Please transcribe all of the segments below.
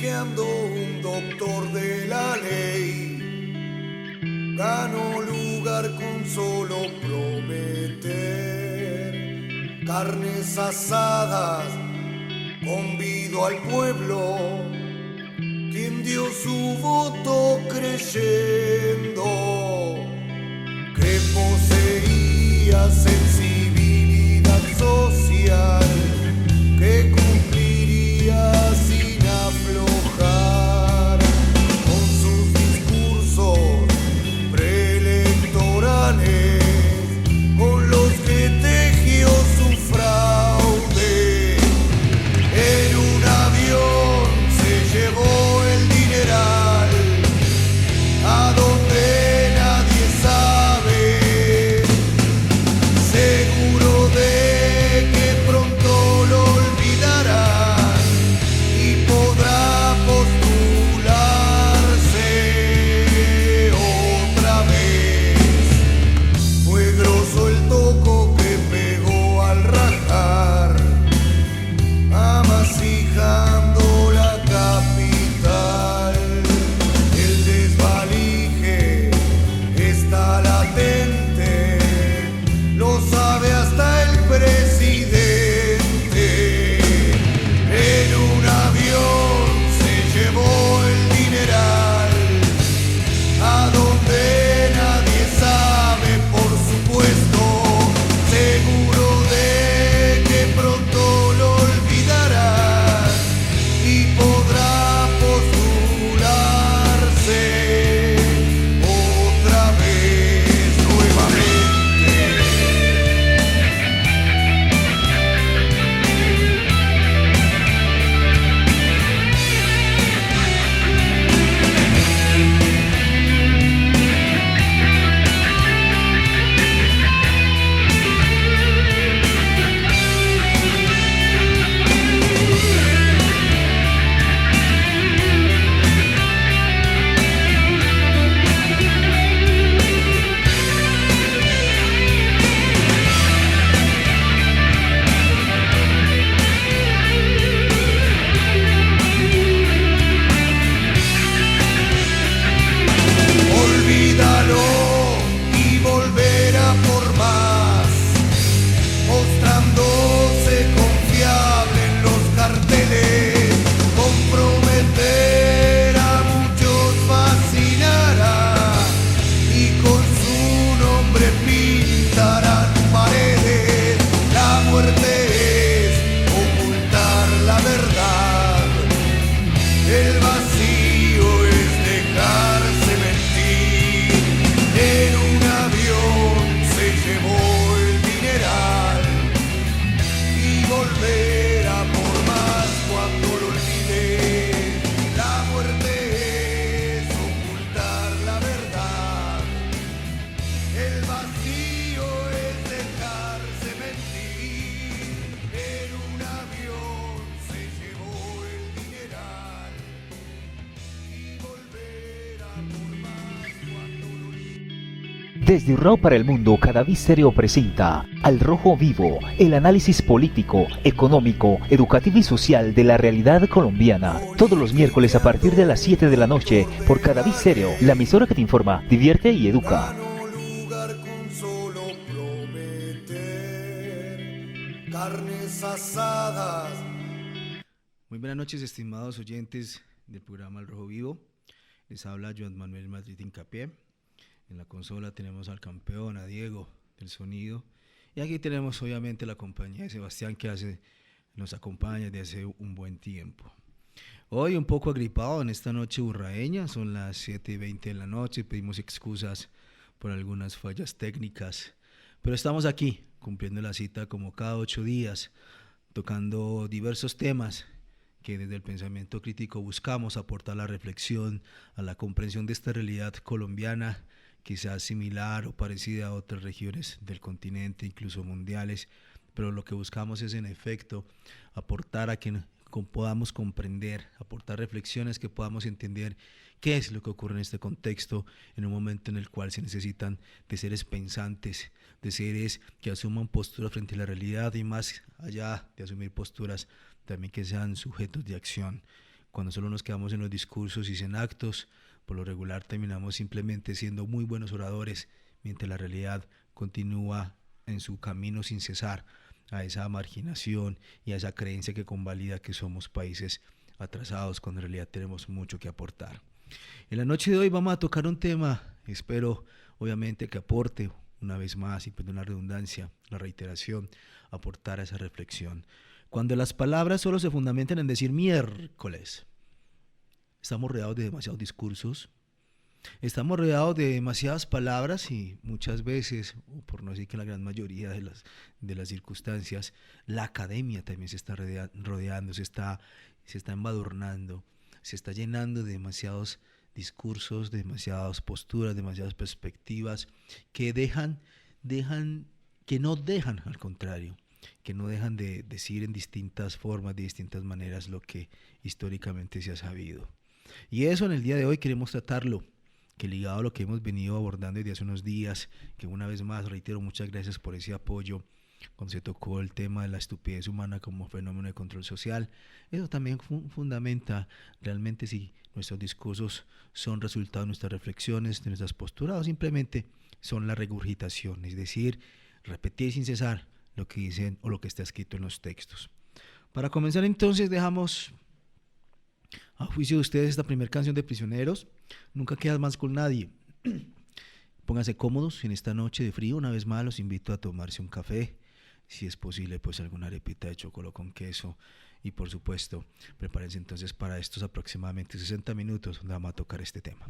Siendo un doctor de la ley, ganó lugar con solo prometer carnes asadas. Convido al pueblo, quien dio su voto creyendo que poseía sensibilidad social, que cumpliría sin aflojar con sus discursos preelectorales, con los que tejió su fraude. En un avión se llevó el dineral a donde nadie sabe, seguro de que pronto lo olvidarán y podrá postularse otra vez. Fue grosso el toco que pegó al rajar, amasijando la capital. El desvalije está latente, lo sabe hasta el presidente. En un avión se llevó el dineral a donde nadie sabe, por supuesto, seguro de que pronto lo olvidarán y podrá postularse otra vez nuevamente. Olvídalo y volverá por más, mostrándose confiable en los carteles. Comprometer a muchos fascinará y con su nombre pintarán paredes. La muerte es ocultar la verdad, el vacío es dejarse mentir. En un avión se llevó el dineral y volverá por más cuando lo olvide. La muerte es ocultar la verdad, el vacío es dejarse mentir. En un avión se llevó el dineral y volverá por más cuando lo olvide. Desde Urrao para el Mundo, Cadavid Stereo presenta Al Rojo Vivo, el análisis político, económico, educativo y social de la realidad colombiana. Todos los miércoles a partir de las 7 de la noche por Cadavid Stereo, la emisora que te informa, divierte y educa. Ganó lugar con solo prometer carnes asadas. Muy buenas noches, estimados oyentes del programa Al Rojo Vivo. Les habla Joan Manuel Madrid Hincapié. En la consola tenemos al campeón, a Diego, del sonido. Y aquí tenemos obviamente la compañía de Sebastián, que nos acompaña desde hace un buen tiempo. Hoy un poco agripado en esta noche urraeña, son las 7:20 de la noche, pedimos excusas por algunas fallas técnicas, pero estamos aquí cumpliendo la cita como cada 8 días, tocando diversos temas que desde el pensamiento crítico buscamos aportar la reflexión a la comprensión de esta realidad colombiana, quizás similar o parecida a otras regiones del continente, incluso mundiales, pero lo que buscamos es en efecto aportar a que podamos comprender, aportar reflexiones que podamos entender qué es lo que ocurre en este contexto, en un momento en el cual se necesitan de seres pensantes, de seres que asuman posturas frente a la realidad y más allá de asumir posturas, también que sean sujetos de acción. Cuando solo nos quedamos en los discursos y sin actos, por lo regular terminamos simplemente siendo muy buenos oradores, mientras la realidad continúa en su camino sin cesar a esa marginación y a esa creencia que convalida que somos países atrasados, cuando en realidad tenemos mucho que aportar. En la noche de hoy vamos a tocar un tema, espero obviamente que aporte una vez más, y pues de una redundancia, la reiteración, aportar a esa reflexión. Cuando las palabras solo se fundamentan en decir miércoles, estamos rodeados de demasiados discursos, estamos rodeados de demasiadas palabras y muchas veces, o por no decir que la gran mayoría de las circunstancias, la academia también se está rodeando, se está embadurnando, se está llenando de demasiados discursos, de demasiadas posturas, demasiadas perspectivas que que no dejan, al contrario, que no dejan de decir en distintas formas, de distintas maneras lo que históricamente se ha sabido. Y eso en el día de hoy queremos tratarlo, que ligado a lo que hemos venido abordando desde hace unos días, que una vez más reitero muchas gracias por ese apoyo cuando se tocó el tema de la estupidez humana como fenómeno de control social. Eso también fundamenta realmente si nuestros discursos son resultado de nuestras reflexiones, de nuestras posturas, o simplemente son la regurgitación, es decir, repetir sin cesar lo que dicen o lo que está escrito en los textos. Para comenzar entonces dejamos a juicio de ustedes esta primera canción de Prisioneros, Nunca quedas más con nadie. Pónganse cómodos en esta noche de frío. Una vez más los invito a tomarse un café, si es posible pues alguna arepita de chocolate con queso, y por supuesto prepárense entonces para estos aproximadamente 60 minutos donde vamos a tocar este tema.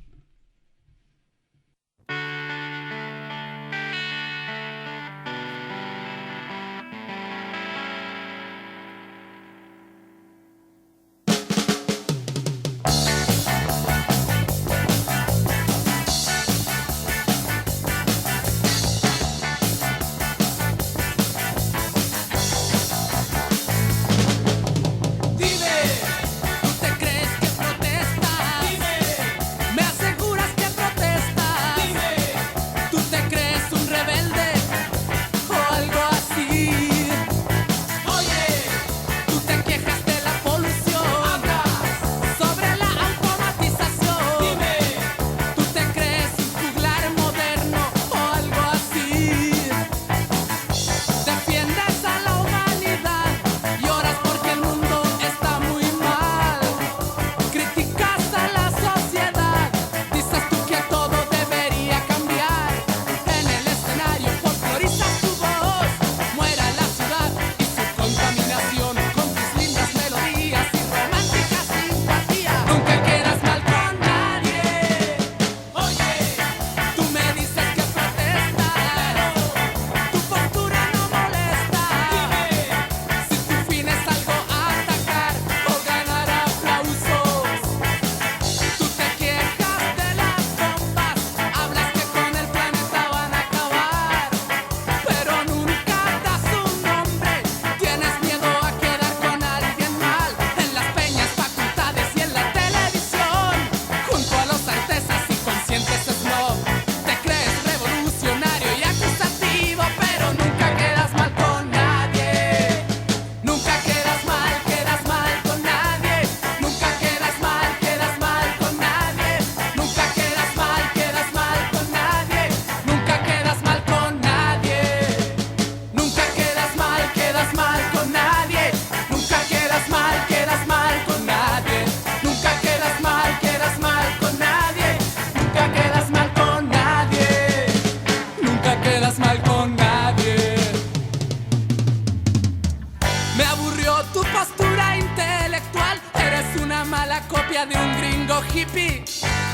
de un gringo hippie.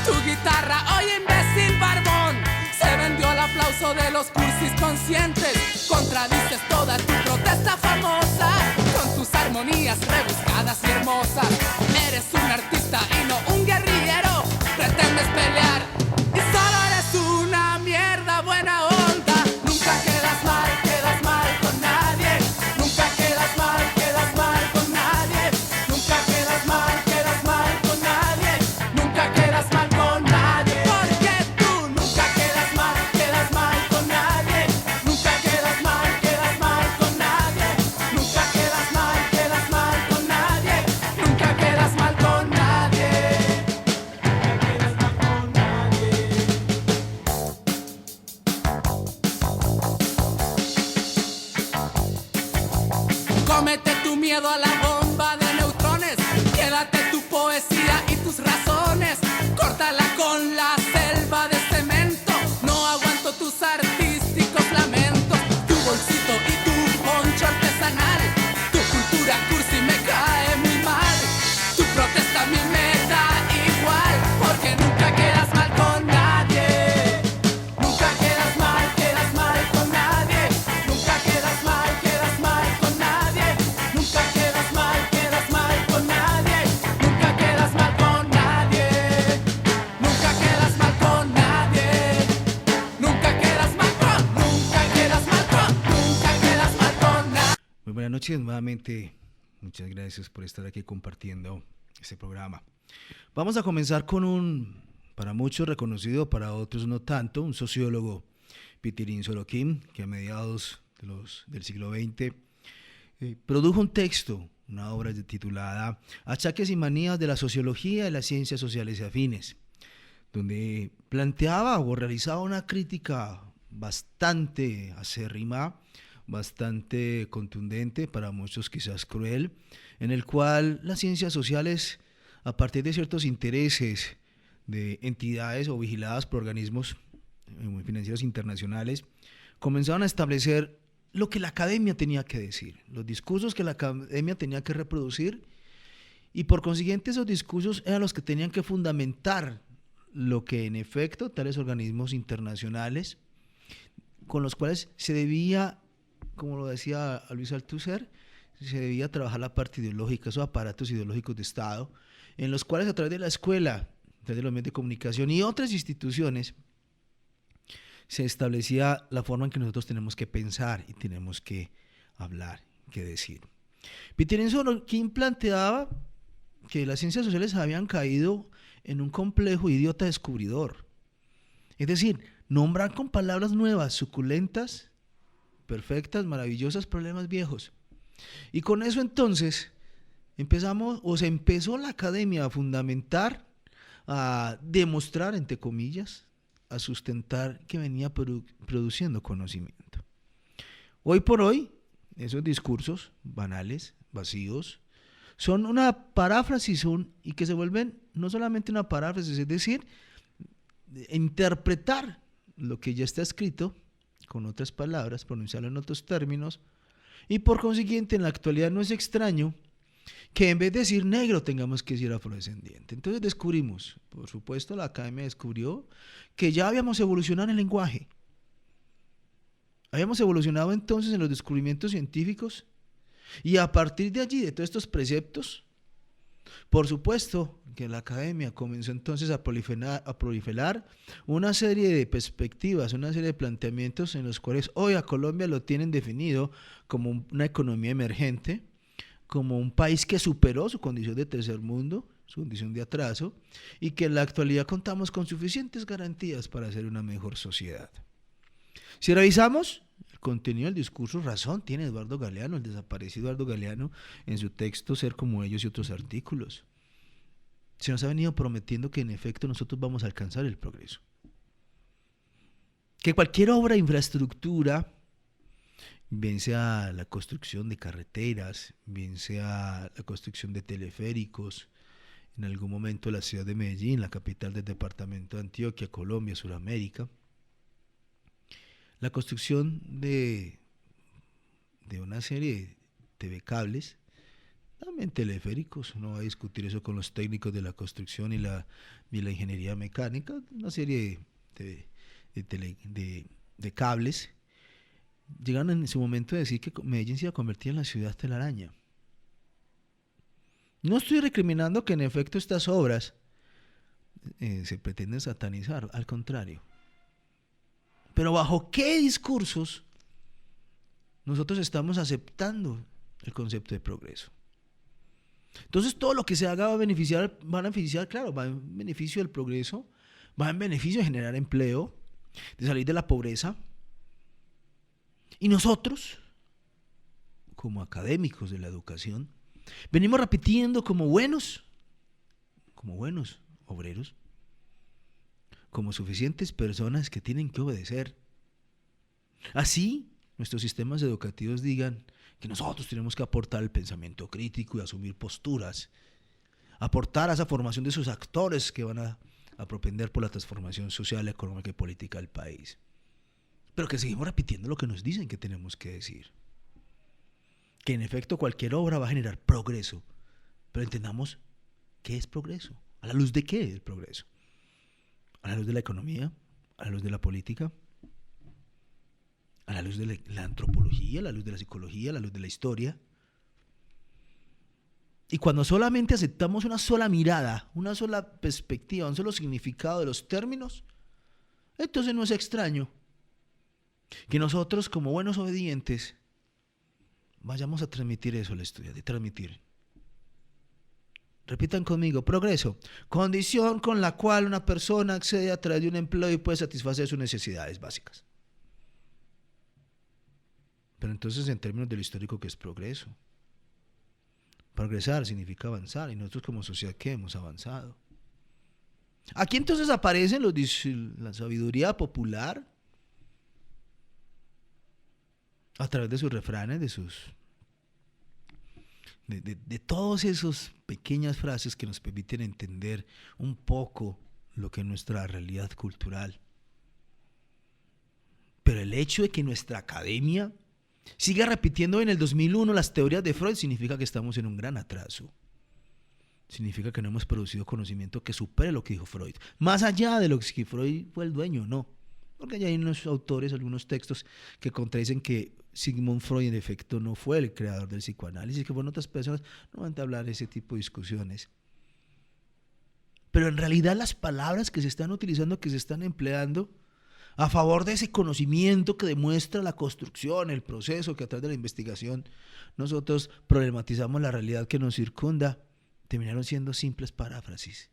Tu guitarra, oye imbécil barbón, se vendió al aplauso de los cursis conscientes. Contradices toda tu protesta famosa con tus armonías rebuscadas y hermosas. Eres un artista y no un guerrillero. Pretendes pelear y solo eres una mierda buena onda. Nunca quedas mal con nadie. Nunca quedas mal con nadie. Nunca quedas mal con nadie. Nunca quedas mal con nadie. Porque tú nunca quedas mal con nadie. Nunca quedas mal con nadie. Nunca quedas mal con nadie. Nunca quedas mal con nadie. Comete tu miedo a la bomba de neutrones. Quédate tu poesía y tus razones. Córtala con la selva de cemento. No aguanto tus artísticos lamentos. Tu bolsito y tu poncho artesanal. Tu cultura cursi me cae muy mal. Tu protesta a mí me da igual. Porque nunca quedas mal con nadie. Nunca quedas mal con nadie. Nunca quedas mal con nadie. Nunca quedas mal con nadie. Nunca quedas mal con nadie. Nunca quedas mal con nadie. Nunca quedas mal con, nunca quedas mal con, nunca quedas mal con nadie. Muy buenas noches nuevamente. Muchas gracias por estar aquí compartiendo este programa. Vamos a comenzar con un, para muchos reconocido, para otros no tanto, un sociólogo, Pitirín Sorokin, que a mediados del siglo XX produjo un texto, una obra titulada Achaques y manías de la sociología y las ciencias sociales y afines, donde planteaba o realizaba una crítica bastante acérrima, bastante contundente, para muchos quizás cruel, en el cual las ciencias sociales, a partir de ciertos intereses de entidades o vigiladas por organismos financieros internacionales, comenzaron a establecer lo que la academia tenía que decir, los discursos que la academia tenía que reproducir, y por consiguiente esos discursos eran los que tenían que fundamentar lo que en efecto tales organismos internacionales, con los cuales se debía, como lo decía Luis Althusser, se debía trabajar la parte ideológica, esos aparatos ideológicos de Estado, en los cuales a través de la escuela, a través de los medios de comunicación y otras instituciones, se establecía la forma en que nosotros tenemos que pensar y tenemos que hablar, que decir. Pitirín Sorokin planteaba que las ciencias sociales habían caído en un complejo idiota descubridor. Es decir, nombrar con palabras nuevas, suculentas, perfectas, maravillosas, problemas viejos. Y con eso entonces se empezó la academia a fundamentar, a demostrar, entre comillas, a sustentar que venía produciendo conocimiento. Hoy por hoy, esos discursos banales, vacíos, son una paráfrasis y que se vuelven no solamente una paráfrasis, es decir, interpretar lo que ya está escrito con otras palabras, pronunciarlo en otros términos, y por consiguiente en la actualidad no es extraño que en vez de decir negro tengamos que decir afrodescendiente. Entonces descubrimos, por supuesto la academia descubrió que ya habíamos evolucionado en el lenguaje. Habíamos evolucionado entonces en los descubrimientos científicos, y a partir de allí, de todos estos preceptos, por supuesto que la academia comenzó entonces a proliferar una serie de perspectivas, una serie de planteamientos en los cuales hoy a Colombia lo tienen definido como una economía emergente, como un país que superó su condición de tercer mundo, su condición de atraso, y que en la actualidad contamos con suficientes garantías para ser una mejor sociedad. Si revisamos el contenido del discurso, razón tiene Eduardo Galeano, el desaparecido Eduardo Galeano, en su texto Ser como ellos y otros artículos. Se nos ha venido prometiendo que en efecto nosotros vamos a alcanzar el progreso. Que cualquier obra de infraestructura, bien sea la construcción de carreteras, bien sea la construcción de teleféricos, en algún momento la ciudad de Medellín, la capital del departamento de Antioquia, Colombia, Sudamérica, la construcción de una serie de TV cables, también teleféricos, no va a discutir eso con los técnicos de la construcción y la ingeniería mecánica, una serie de cables, llegaron en su momento a decir que Medellín se iba a convertir en la ciudad telaraña. No estoy recriminando que en efecto estas obras se pretenden satanizar, al contrario. Pero ¿bajo qué discursos nosotros estamos aceptando el concepto de progreso? Entonces todo lo que se haga va a beneficiar, claro, va en beneficio del progreso, va en beneficio de generar empleo, de salir de la pobreza. Y nosotros, como académicos de la educación, venimos repitiendo como buenos obreros, como suficientes personas que tienen que obedecer. Así, nuestros sistemas educativos digan que nosotros tenemos que aportar el pensamiento crítico y asumir posturas, aportar a esa formación de esos actores que van a propender por la transformación social, económica y política del país. Pero que seguimos repitiendo lo que nos dicen que tenemos que decir. Que en efecto cualquier obra va a generar progreso, pero entendamos qué es progreso, a la luz de qué es progreso, a la luz de la economía, a la luz de la política, a la luz de la antropología, a la luz de la psicología, a la luz de la historia. Y cuando solamente aceptamos una sola mirada, una sola perspectiva, un solo significado de los términos, entonces no es extraño que nosotros, como buenos obedientes, vayamos a transmitir eso al estudiante, transmitir. Repitan conmigo: progreso, condición con la cual una persona accede a través de un empleo y puede satisfacer sus necesidades básicas. Pero entonces, en términos de lo histórico, ¿qué es progreso? Progresar significa avanzar, y nosotros como sociedad, ¿qué hemos avanzado? Aquí entonces aparece la sabiduría popular a través de sus refranes, de todas esas pequeñas frases que nos permiten entender un poco lo que es nuestra realidad cultural. Pero el hecho de que nuestra academia siga repitiendo en el 2001 las teorías de Freud significa que estamos en un gran atraso. Significa que no hemos producido conocimiento que supere lo que dijo Freud, más allá de lo que Freud fue el dueño, no. Porque ya hay unos autores, algunos textos que contradicen que Sigmund Freud en efecto no fue el creador del psicoanálisis, que fueron otras personas. No van a hablar de ese tipo de discusiones. Pero en realidad las palabras que se están utilizando, que se están empleando a favor de ese conocimiento que demuestra la construcción, el proceso, que a través de la investigación nosotros problematizamos la realidad que nos circunda, terminaron siendo simples paráfrasis.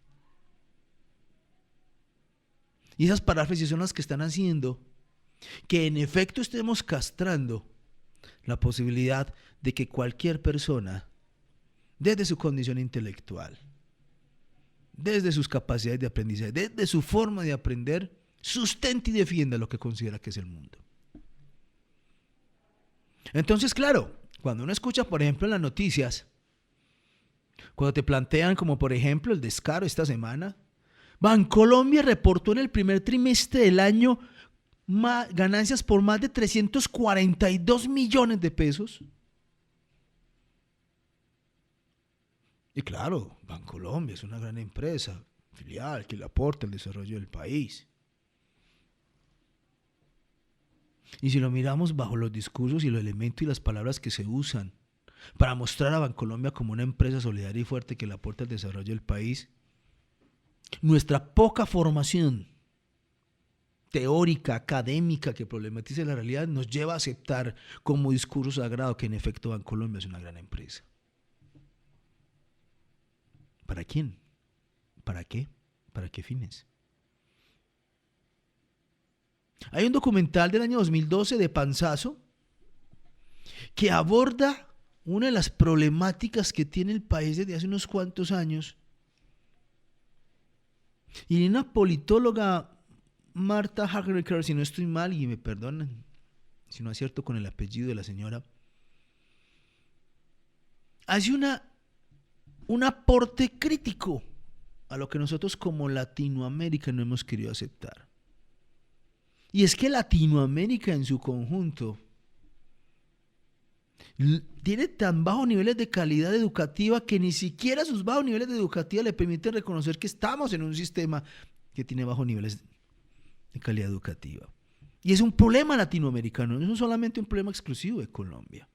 Y esas paráfrasis son las que están haciendo que en efecto estemos castrando la posibilidad de que cualquier persona, desde su condición intelectual, desde sus capacidades de aprendizaje, desde su forma de aprender, sustente y defienda lo que considera que es el mundo. Entonces, claro, cuando uno escucha, por ejemplo, en las noticias, cuando te plantean como por ejemplo el descaro esta semana, Bancolombia reportó en el primer trimestre del año ganancias por más de 342 millones de pesos. Y claro, Bancolombia es una gran empresa, filial, que le aporta el desarrollo del país. Y si lo miramos bajo los discursos y los elementos y las palabras que se usan para mostrar a Bancolombia como una empresa solidaria y fuerte que le aporta el desarrollo del país, nuestra poca formación teórica, académica, que problematice la realidad, nos lleva a aceptar como discurso sagrado que en efecto Bancolombia es una gran empresa. ¿Para quién? ¿Para qué? ¿Para qué fines? Hay un documental del año 2012 de Panzazo que aborda una de las problemáticas que tiene el país desde hace unos cuantos años. Y una politóloga, Marta Hagerecker, si no estoy mal, y me perdonan si no acierto con el apellido de la señora, hace un aporte crítico a lo que nosotros como Latinoamérica no hemos querido aceptar. Y es que Latinoamérica en su conjunto tiene tan bajos niveles de calidad educativa que ni siquiera sus bajos niveles de educativa le permiten reconocer que estamos en un sistema que tiene bajos niveles de calidad educativa. Y es un problema latinoamericano, no es solamente un problema exclusivo de Colombia.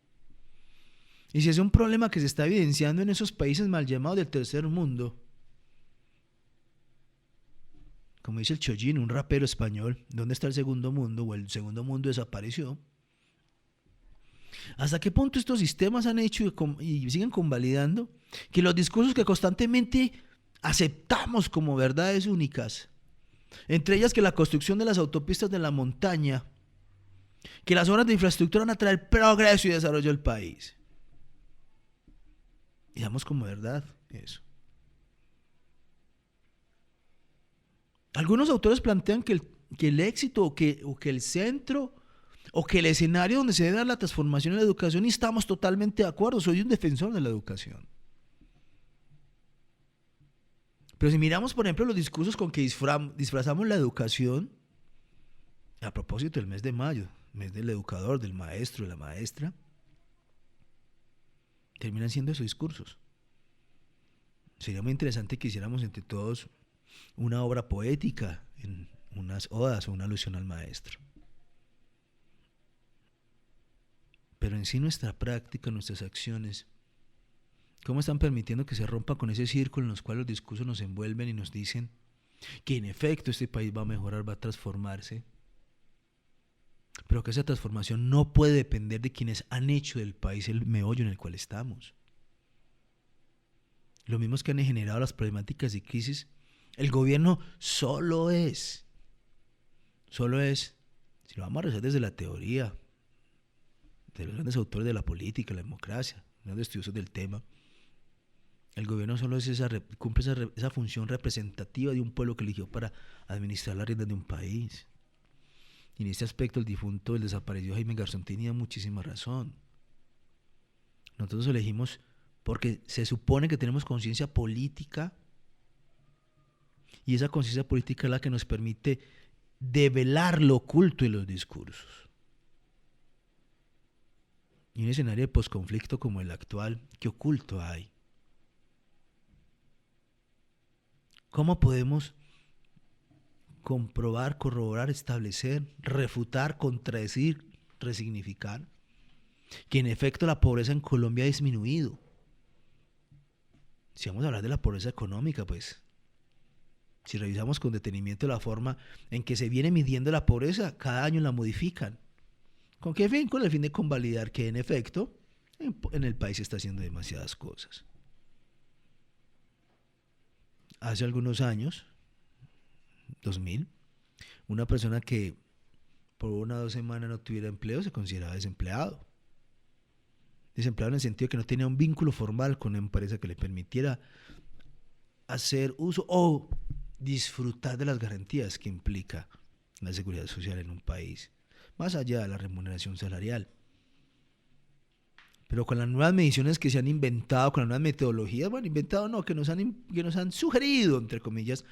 Y si es un problema que se está evidenciando en esos países mal llamados del tercer mundo, como dice el Chollín, un rapero español, ¿dónde está el segundo mundo? O el segundo mundo desapareció. ¿Hasta qué punto estos sistemas han hecho y siguen convalidando que los discursos que constantemente aceptamos como verdades únicas, entre ellas que la construcción de las autopistas de la montaña, que las obras de infraestructura van a traer progreso y desarrollo al país, y damos como verdad eso? Algunos autores plantean que el éxito o que el centro o que el escenario donde se debe dar la transformación en la educación, y estamos totalmente de acuerdo, soy un defensor de la educación. Pero si miramos, por ejemplo, los discursos con que disfrazamos la educación, a propósito del mes de mayo, mes del educador, del maestro, de la maestra, terminan siendo esos discursos. Sería muy interesante que hiciéramos entre todos una obra poética, en unas odas o una alusión al maestro. Pero en sí nuestra práctica, nuestras acciones, ¿cómo están permitiendo que se rompa con ese círculo en los cuales los discursos nos envuelven y nos dicen que en efecto este país va a mejorar, va a transformarse? Pero que esa transformación no puede depender de quienes han hecho del país el meollo en el cual estamos. Lo mismo que han generado las problemáticas y crisis, el gobierno solo es, si lo vamos a revisar desde la teoría, de los grandes autores de la política, la democracia, grandes estudiosos del tema, el gobierno solo es cumple esa función representativa de un pueblo que eligió para administrar las riendas de un país. Y en este aspecto el desaparecido Jaime Garzón tenía muchísima razón. Nosotros elegimos porque se supone que tenemos conciencia política, y esa conciencia política es la que nos permite develar lo oculto de los discursos. Y en un escenario de posconflicto como el actual, ¿qué oculto hay? ¿Cómo podemos comprobar, corroborar, establecer, refutar, contradecir, resignificar que en efecto la pobreza en Colombia ha disminuido? Si vamos a hablar de la pobreza económica, pues, si revisamos con detenimiento la forma en que se viene midiendo la pobreza, cada año la modifican. ¿Con qué fin? Con el fin de convalidar que en efecto en el país se está haciendo demasiadas cosas. Hace algunos años, 2000, una persona que por 1 o 2 semanas no tuviera empleo se consideraba desempleado. Desempleado en el sentido de que no tenía un vínculo formal con una empresa que le permitiera hacer uso o disfrutar de las garantías que implica la seguridad social en un país, más allá de la remuneración salarial. Pero con las nuevas mediciones que se han inventado, con las nuevas metodologías, que nos han sugerido, entre comillas,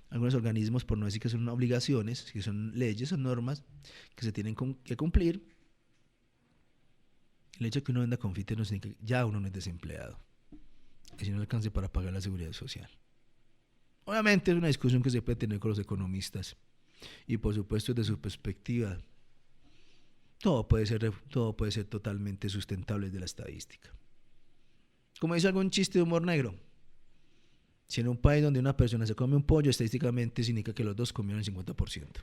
algunos organismos, por no decir que son obligaciones, que son leyes o normas que se tienen que cumplir, el hecho de que uno venda confites no significa que ya uno no es desempleado, que si no le alcance para pagar la seguridad social. Obviamente es una discusión que se puede tener con los economistas y por supuesto desde su perspectiva todo puede ser totalmente sustentable desde la estadística. Como dice algún chiste de humor negro, si en un país donde una persona se come un pollo, estadísticamente significa que los dos comieron el 50%.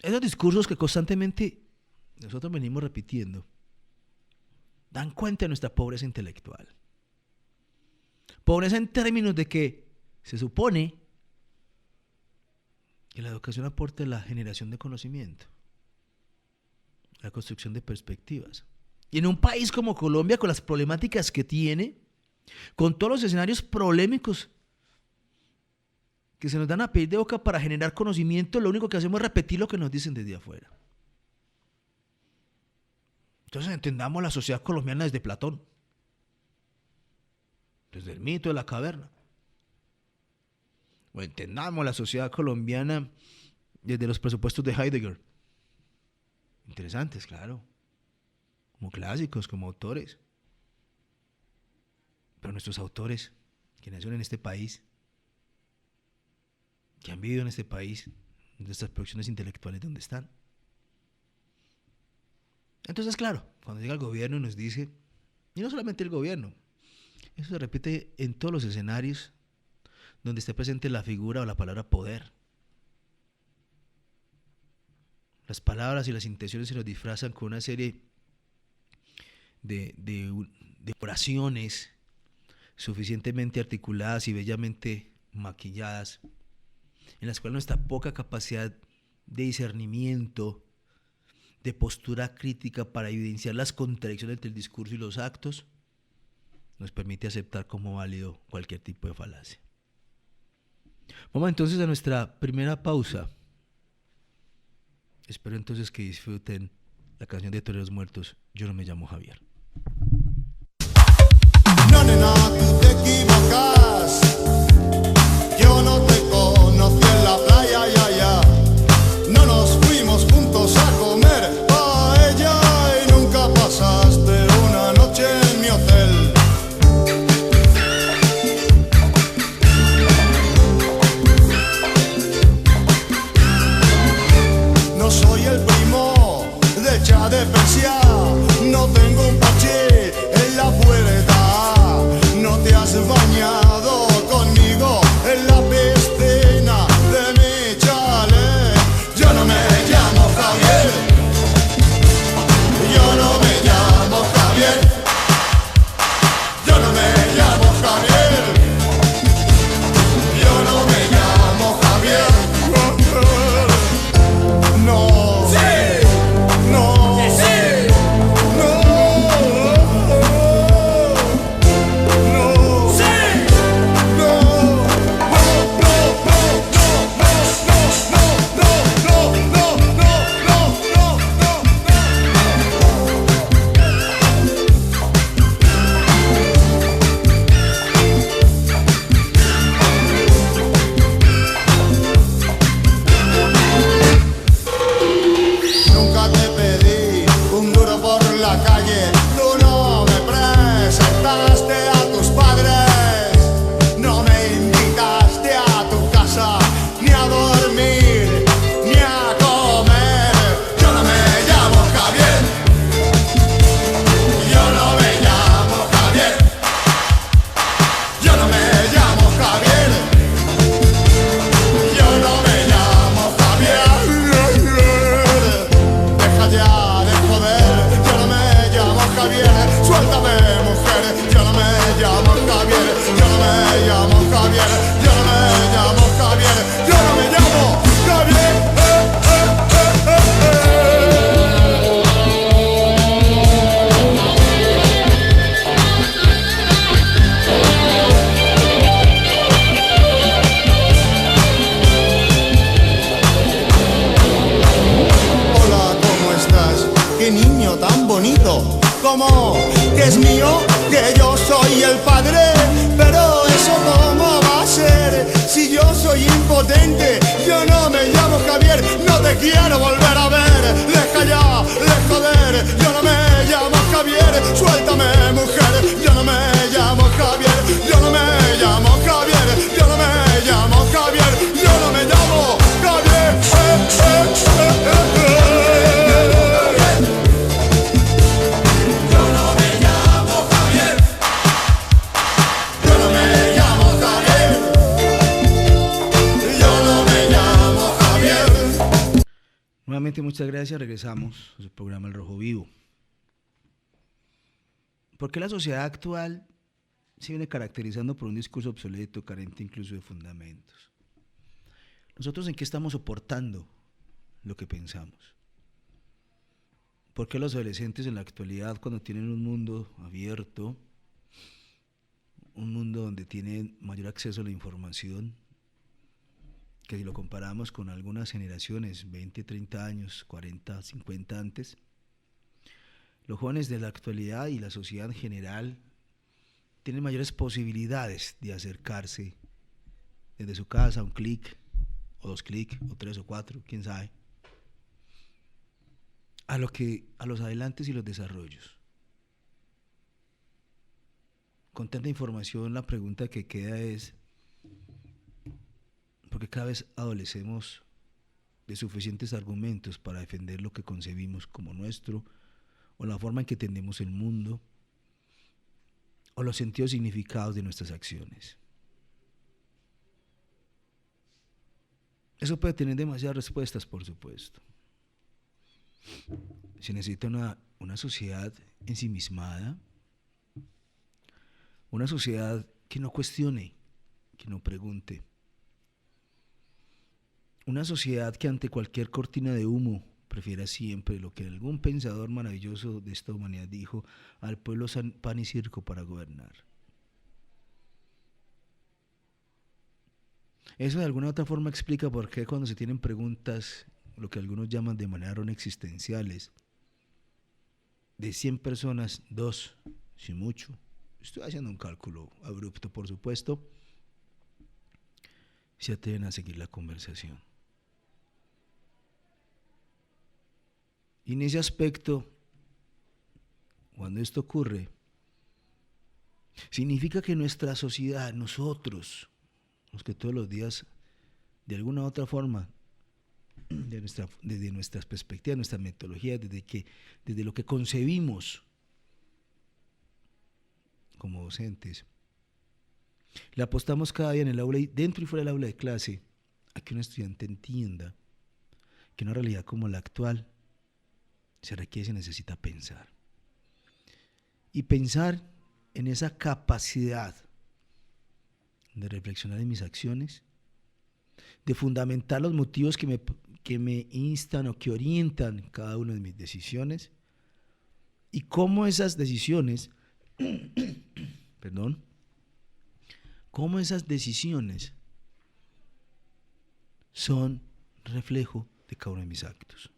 Esos discursos que constantemente nosotros venimos repitiendo dan cuenta de nuestra pobreza intelectual. Pobreza en términos de que se supone que la educación aporta la generación de conocimiento, la construcción de perspectivas. Y en un país como Colombia, con las problemáticas que tiene, con todos los escenarios polémicos que se nos dan a pedir de boca para generar conocimiento, lo único que hacemos es repetir lo que nos dicen desde afuera. Entonces entendamos la sociedad colombiana desde Platón, desde el mito de la caverna. O entendamos la sociedad colombiana desde los presupuestos de Heidegger. Interesantes, claro. Como clásicos, como autores. Pero nuestros autores, que nacieron en este país, que han vivido en este país, nuestras producciones intelectuales, ¿dónde están? Entonces, claro, cuando llega el gobierno y nos dice, y no solamente el gobierno, eso se repite en todos los escenarios donde esté presente la figura o la palabra poder. Las palabras y las intenciones se nos disfrazan con una serie de oraciones suficientemente articuladas y bellamente maquilladas, en las cuales nuestra poca capacidad de discernimiento, de postura crítica para evidenciar las contradicciones entre el discurso y los actos, nos permite aceptar como válido cualquier tipo de falacia. Vamos entonces a nuestra primera pausa Espero entonces que disfruten la canción de Toreros Muertos, Yo no me llamo Javier. No, nena, tú te equivocas. Yo no te conocí en la playa, ya. No nos fuimos juntos a comer paella y nunca pasaste una noche en mi hotel. No soy el primo de Cha de Persia, no tengo un parche en la puerta. No te has bañado conmigo en la piscina de mi chalet. Yo no me llamo Javier. Yo no me llamo Javier. Yo no me llamo Javier. Yo no me llamo Javier. No. Sí. No. Sí. No. No. Sí. No. Nunca te pedí un duro por la calle, tú no me presentaste a tus padres, no me invitaste a tu casa, ni a dormir, ni a comer. Yo no me llamo Javier. Yo no me llamo Javier. Yo no me llamo Javier. Yo no me llamo Javier. Deja ya de joder, yo no me llamo Javier. Suéltame, mujer, yo no me llamo Javier. Yo no me llamo Javier. Yo no me llamo Javier. Yo no me llamo Javier. Hola, ¿cómo estás? Qué niño tan bonito. ¿Cómo? ¿Que es mío? ¿Que yo soy el padre? Pero eso ¿cómo va a ser? Si yo soy impotente, yo no me llamo Javier, no te quiero volver a ver. Deja ya de joder, yo no me llamo Javier. Suéltame, mujer, yo no me llamo Javier. Yo no me llamo Javier. Yo no me llamo Javier. Yo no me llamo Javier. Yo no me llamo Javier. Yo no me llamo Javier. Yo no me llamo Javier. Nuevamente muchas gracias, regresamos a su programa El Rojo Vivo. ¿Por qué la sociedad actual se viene caracterizando por un discurso obsoleto, carente incluso de fundamentos? ¿Nosotros en qué estamos soportando lo que pensamos? ¿Por qué los adolescentes en la actualidad, cuando tienen un mundo abierto, un mundo donde tienen mayor acceso a la información, que si lo comparamos con algunas generaciones, 20, 30 años, 40, 50 antes, los jóvenes de la actualidad y la sociedad en general tienen mayores posibilidades de acercarse desde su casa, un clic, o 2 clics, o 3 o 4, quién sabe, a los adelantes y los desarrollos? Con tanta información, la pregunta que queda es: ¿por qué cada vez adolecemos de suficientes argumentos para defender lo que concebimos como nuestro, o la forma en que entendemos el mundo, o los sentidos significados de nuestras acciones? Eso puede tener demasiadas respuestas, por supuesto. Se necesita una sociedad ensimismada, una sociedad que no cuestione, que no pregunte, una sociedad que ante cualquier cortina de humo prefiera siempre lo que algún pensador maravilloso de esta humanidad dijo: al pueblo pan y circo para gobernar. Eso de alguna u otra forma explica por qué cuando se tienen preguntas lo que algunos llaman de manera no existenciales. De 100 personas, 2, si mucho, estoy haciendo un cálculo abrupto por supuesto, se atreven a seguir la conversación. Y en ese aspecto, cuando esto ocurre, significa que nuestra sociedad, nosotros, los que todos los días, de alguna u otra forma, desde nuestras perspectivas, nuestra metodología, desde lo que concebimos como docentes, le apostamos cada día en el aula, dentro y fuera del aula de clase, a que un estudiante entienda que una realidad como la actual se requiere y se necesita pensar. Y pensar en esa capacidad de reflexionar en mis acciones, de fundamentar los motivos que me instan o que orientan cada una de mis decisiones, y cómo esas decisiones, cómo esas decisiones son reflejo de cada uno de mis actos.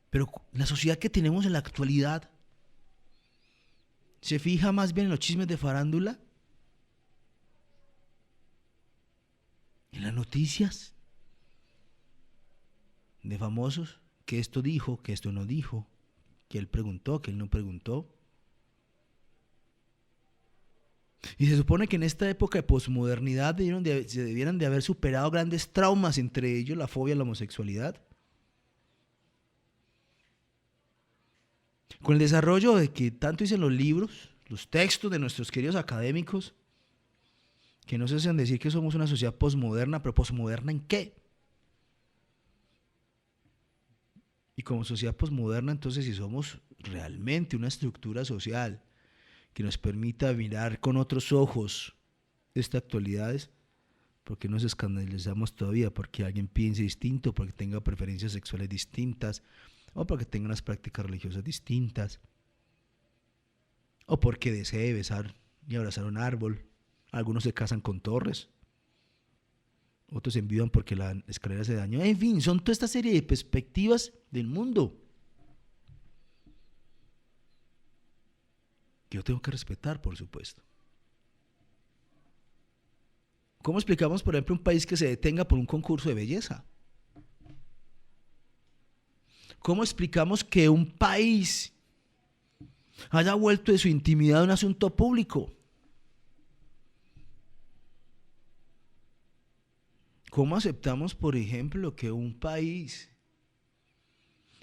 Pero la sociedad que tenemos en la actualidad se fija más bien en los chismes de farándula, en las noticias de famosos, que esto dijo, que esto no dijo, que él preguntó, que él no preguntó. Y se supone que en esta época de posmodernidad se debieran de haber superado grandes traumas, entre ellos la fobia a la homosexualidad. Con el desarrollo de que tanto dicen los libros, los textos de nuestros queridos académicos, que no se hacen decir que somos una sociedad posmoderna, pero ¿posmoderna en qué? Y como sociedad posmoderna, entonces, si somos realmente una estructura social que nos permita mirar con otros ojos estas actualidades, ¿por qué nos escandalizamos todavía? Porque alguien piense distinto, porque tenga preferencias sexuales distintas, o porque tenga unas prácticas religiosas distintas, o porque desee besar y abrazar un árbol. Algunos se casan con torres, otros se enviudan porque la escalera se dañó. En fin, son toda esta serie de perspectivas del mundo que yo tengo que respetar, por supuesto. ¿Cómo explicamos, por ejemplo, un país que se detenga por un concurso de belleza? ¿Cómo explicamos que un país haya vuelto de su intimidad un asunto público? ¿Cómo aceptamos, por ejemplo, que un país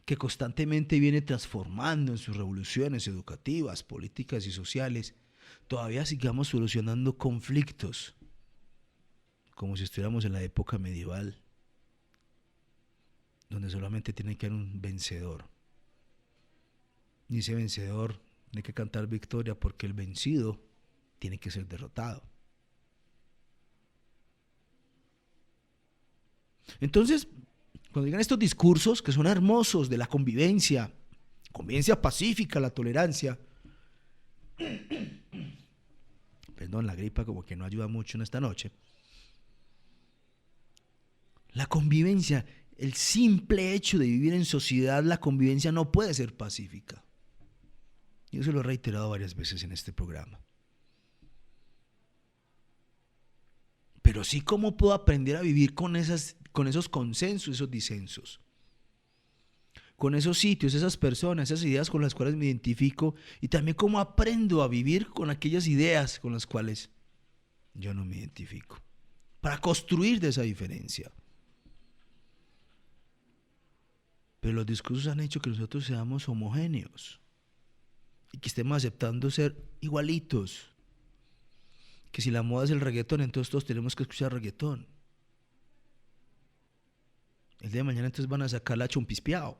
que constantemente viene transformando en sus revoluciones educativas, políticas y sociales, todavía sigamos solucionando conflictos como si estuviéramos en la época medieval, donde solamente tiene que haber un vencedor? Y ese vencedor tiene que cantar victoria, porque el vencido tiene que ser derrotado. Entonces, cuando digan estos discursos que son hermosos de la convivencia pacífica, la tolerancia, perdón, la gripa como que no ayuda mucho en esta noche, la convivencia, el simple hecho de vivir en sociedad, la convivencia no puede ser pacífica. Yo se lo he reiterado varias veces en este programa. Pero sí, ¿cómo puedo aprender a vivir con esos consensos, esos disensos? Con esos sitios, esas personas, esas ideas con las cuales me identifico, y también cómo aprendo a vivir con aquellas ideas con las cuales yo no me identifico, para construir de esa diferencia. Pero los discursos han hecho que nosotros seamos homogéneos y que estemos aceptando ser igualitos. Que si la moda es el reggaetón, entonces todos tenemos que escuchar reggaetón. El día de mañana entonces van a sacar la chompispiao.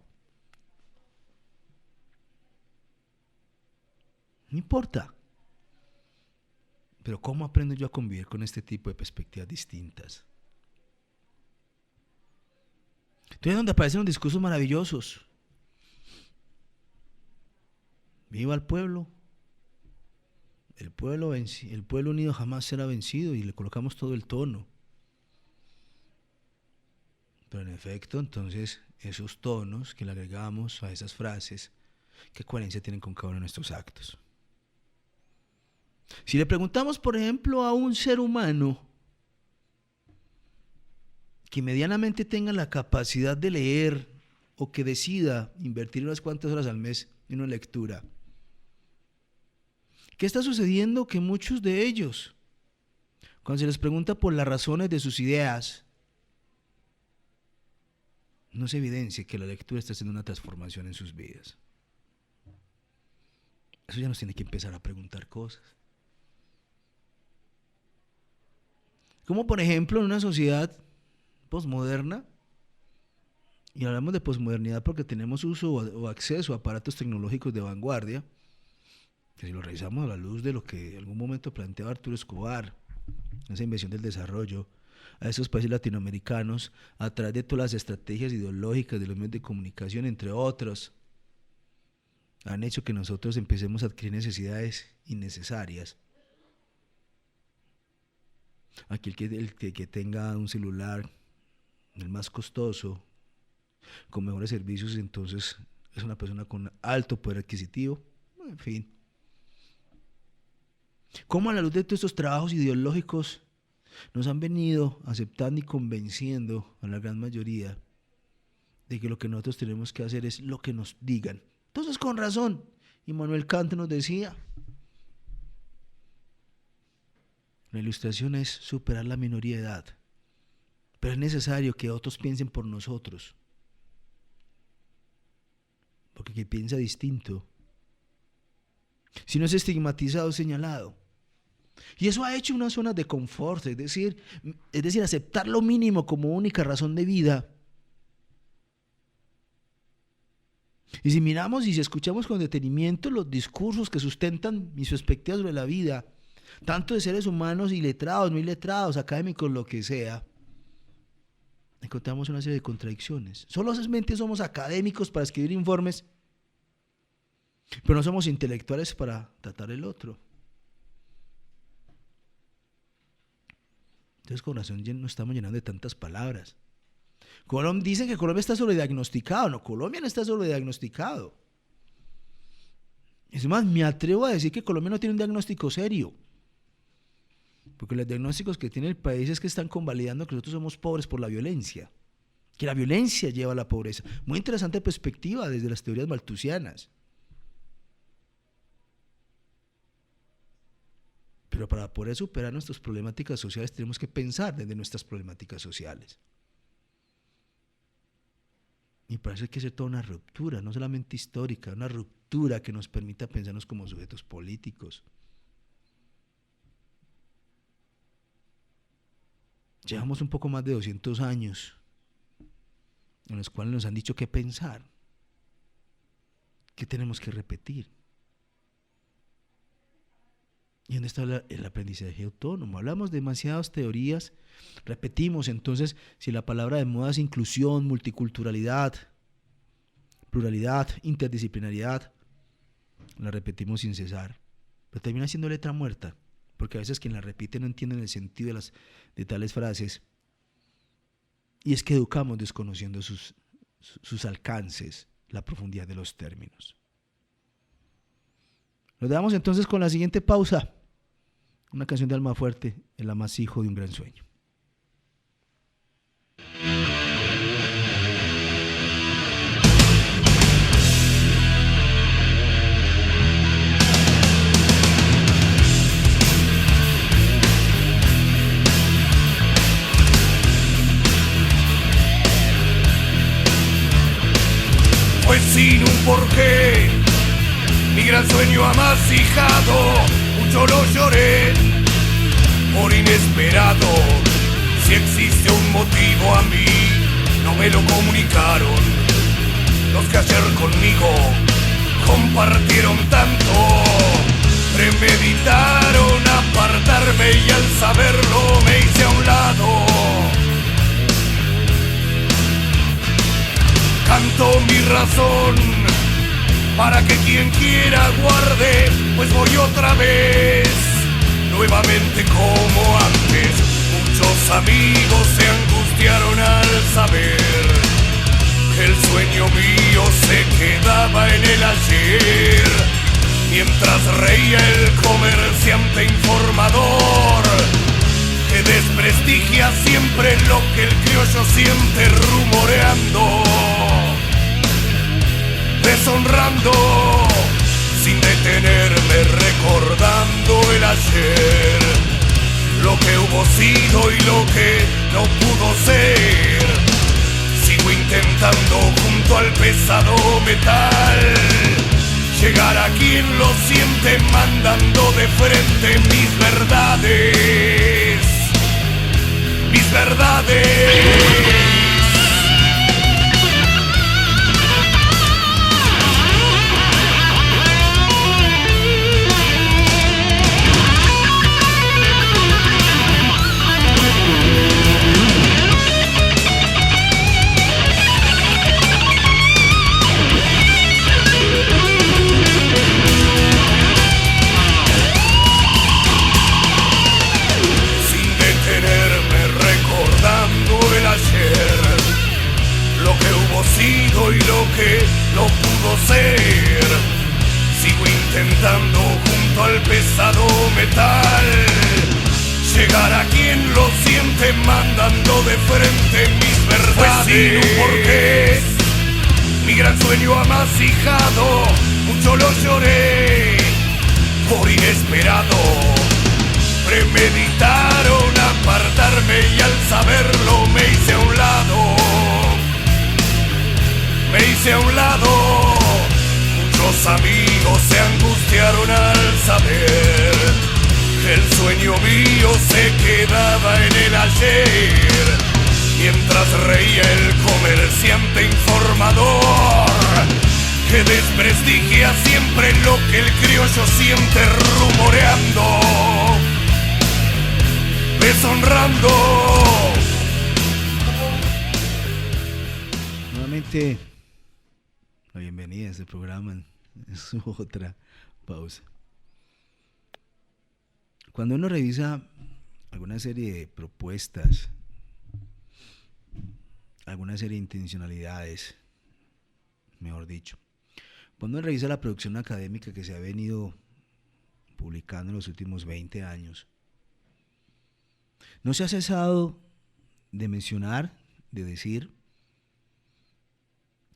No importa. Pero ¿cómo aprendo yo a convivir con este tipo de perspectivas distintas? Entonces, donde aparecen los discursos maravillosos. Viva el pueblo. El pueblo unido jamás será vencido, y le colocamos todo el tono. Pero en efecto, entonces, esos tonos que le agregamos a esas frases, ¿qué coherencia tienen con cada uno de nuestros actos? Si le preguntamos, por ejemplo, a un ser humano que medianamente tenga la capacidad de leer o que decida invertir unas cuantas horas al mes en una lectura, ¿qué está sucediendo? Que muchos de ellos, cuando se les pregunta por las razones de sus ideas, no se evidencia que la lectura está haciendo una transformación en sus vidas. Eso ya nos tiene que empezar a preguntar cosas. Como por ejemplo en una sociedad posmoderna, y hablamos de posmodernidad porque tenemos uso o acceso a aparatos tecnológicos de vanguardia, que si lo revisamos a la luz de lo que en algún momento planteaba Arturo Escobar, esa inversión del desarrollo a esos países latinoamericanos a través de todas las estrategias ideológicas de los medios de comunicación, entre otros, han hecho que nosotros empecemos a adquirir necesidades innecesarias. Aquel que tenga un celular, el más costoso, con mejores servicios, entonces es una persona con alto poder adquisitivo. En fin. ¿Cómo a la luz de todos estos trabajos ideológicos nos han venido aceptando y convenciendo a la gran mayoría de que lo que nosotros tenemos que hacer es lo que nos digan? Entonces, con razón, Immanuel Kant nos decía, la ilustración es superar la minoría de edad, pero es necesario que otros piensen por nosotros, porque el que piensa distinto, si no es estigmatizado, es señalado. Y eso ha hecho una zona de confort, es decir, aceptar lo mínimo como única razón de vida. Y si miramos y si escuchamos con detenimiento los discursos que sustentan mis perspectivas sobre la vida, tanto de seres humanos y letrados, no iletrados, académicos, lo que sea, encontramos una serie de contradicciones. Solamente somos académicos para escribir informes, pero no somos intelectuales para tratar el otro. Entonces, con razón nos estamos llenando de tantas palabras. Dicen que Colombia está sobrediagnosticado. No, Colombia no está sobrediagnosticado. Es más, me atrevo a decir que Colombia no tiene un diagnóstico serio. Porque los diagnósticos que tiene el país es que están convalidando que nosotros somos pobres por la violencia. Que la violencia lleva a la pobreza. Muy interesante perspectiva desde las teorías malthusianas. Pero para poder superar nuestras problemáticas sociales tenemos que pensar desde nuestras problemáticas sociales. Y para eso hay que hacer toda una ruptura, no solamente histórica, una ruptura que nos permita pensarnos como sujetos políticos. Llevamos un poco más de 200 años en los cuales nos han dicho qué pensar, qué tenemos que repetir. ¿Y dónde está el aprendizaje autónomo? Hablamos de demasiadas teorías, repetimos. Entonces, si la palabra de moda es inclusión, multiculturalidad, pluralidad, interdisciplinariedad, la repetimos sin cesar, pero termina siendo letra muerta, porque a veces quien la repite no entiende el sentido de tales frases, y es que educamos desconociendo sus alcances, la profundidad de los términos. Nos damos entonces con la siguiente pausa, una canción de Almafuerte, El amasijo de un gran sueño. Pues sin un porqué, mi gran sueño amasijado, mucho lo lloré por inesperado. Si existe un motivo a mí, no me lo comunicaron. Los que ayer conmigo compartieron tanto, premeditaron apartarme y al saberlo me hice a un lado. Canto mi razón para que quien quiera guarde, pues voy otra vez, nuevamente como antes. Muchos amigos se angustiaron al saber ayer, mientras reía el comerciante informador, que desprestigia siempre lo que el criollo siente rumoreando, deshonrando, sin detenerme, recordando el ayer, lo que hubo sido y lo que no pudo ser. Sigo intentando junto al pesado metal llegar a quien lo siente, mandando de frente mis verdades, mis verdades. Y lo que no pudo ser, sigo intentando junto al pesado metal llegar a quien lo siente, mandando de frente mis verdades. Fue sin un porqué, mi gran sueño amasijado, mucho lo lloré por inesperado. Premeditaron apartarme y al saberlo me hice a un lado. Me hice a un lado, muchos amigos se angustiaron al saber que el sueño mío se quedaba en el ayer, mientras reía el comerciante informador, que desprestigia siempre lo que el criollo siente rumoreando, deshonrando. Nuevamente la bienvenida a este programa en su otra pausa. Cuando uno revisa alguna serie de propuestas, alguna serie de intencionalidades, mejor dicho, cuando uno revisa la producción académica que se ha venido publicando en los últimos 20 años, no se ha cesado de mencionar, de decir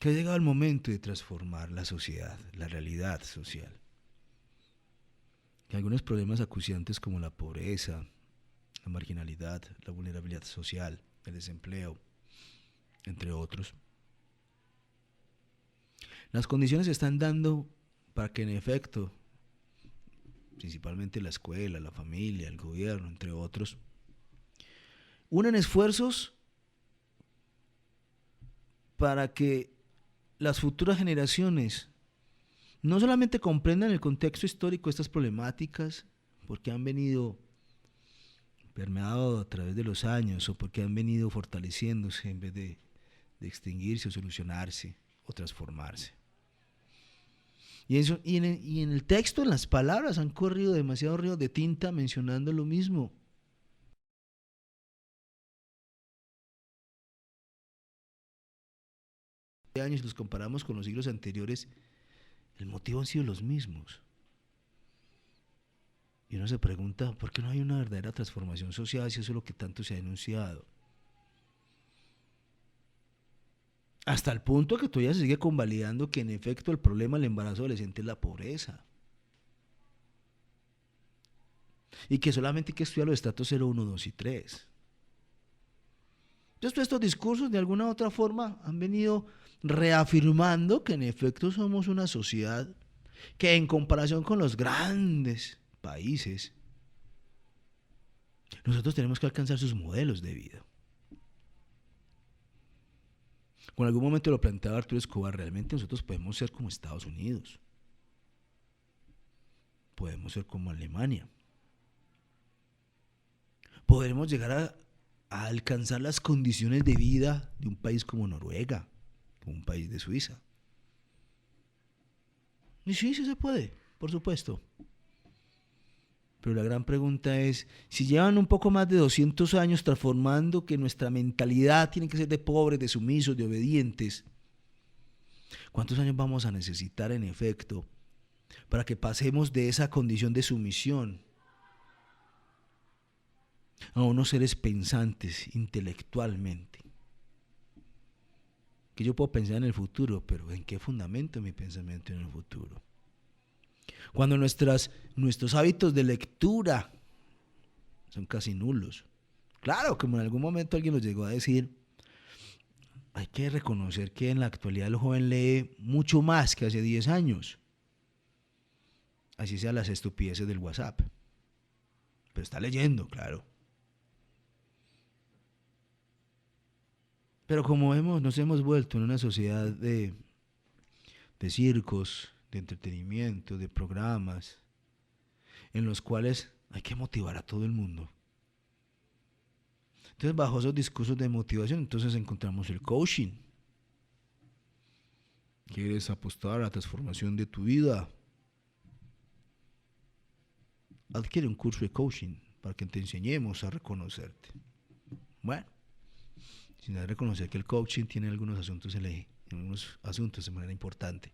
que ha llegado el momento de transformar la sociedad, la realidad social. Que algunos problemas acuciantes como la pobreza, la marginalidad, la vulnerabilidad social, el desempleo, entre otros, las condiciones se están dando para que en efecto, principalmente la escuela, la familia, el gobierno, entre otros, unan esfuerzos para que las futuras generaciones no solamente comprendan el contexto histórico de estas problemáticas, porque han venido permeado a través de los años o porque han venido fortaleciéndose en vez de extinguirse o solucionarse o transformarse. Y en el texto, en las palabras, han corrido demasiados ríos de tinta mencionando lo mismo. Años, los comparamos con los siglos anteriores, el motivo han sido los mismos. Y uno se pregunta, ¿por qué no hay una verdadera transformación social si eso es lo que tanto se ha denunciado? Hasta el punto que todavía se sigue convalidando que en efecto el problema del embarazo adolescente es la pobreza. Y que solamente hay que estudiar los estratos 0, 1, 2 y 3. Entonces, estos discursos de alguna u otra forma han venido reafirmando que en efecto somos una sociedad que en comparación con los grandes países, nosotros tenemos que alcanzar sus modelos de vida. En algún momento lo planteaba Arturo Escobar, realmente nosotros podemos ser como Estados Unidos, podemos ser como Alemania, podremos llegar a alcanzar las condiciones de vida de un país como Noruega, como un país de Suiza. Y sí, sí se puede, por supuesto. Pero la gran pregunta es, si llevan un poco más de 200 años transformando que nuestra mentalidad tiene que ser de pobres, de sumisos, de obedientes, ¿Cuántos años vamos a necesitar en efecto para que pasemos de esa condición de sumisión a unos seres pensantes intelectualmente? Que yo puedo pensar en el futuro, pero ¿en qué fundamento mi pensamiento en el futuro? Cuando nuestros hábitos de lectura son casi nulos. Claro, como en algún momento alguien nos llegó a decir, hay que reconocer que en la actualidad el joven lee mucho más que hace 10 años. Así sean las estupideces del WhatsApp. Pero está leyendo, claro. Pero como nos hemos vuelto en una sociedad de circos, de entretenimiento, de programas, en los cuales hay que motivar a todo el mundo. Entonces, bajo esos discursos de motivación, entonces encontramos el coaching. ¿Quieres apostar a la transformación de tu vida? Adquiere un curso de coaching para que te enseñemos a reconocerte. Bueno, sin reconocer que el coaching tiene algunos asuntos de manera importante.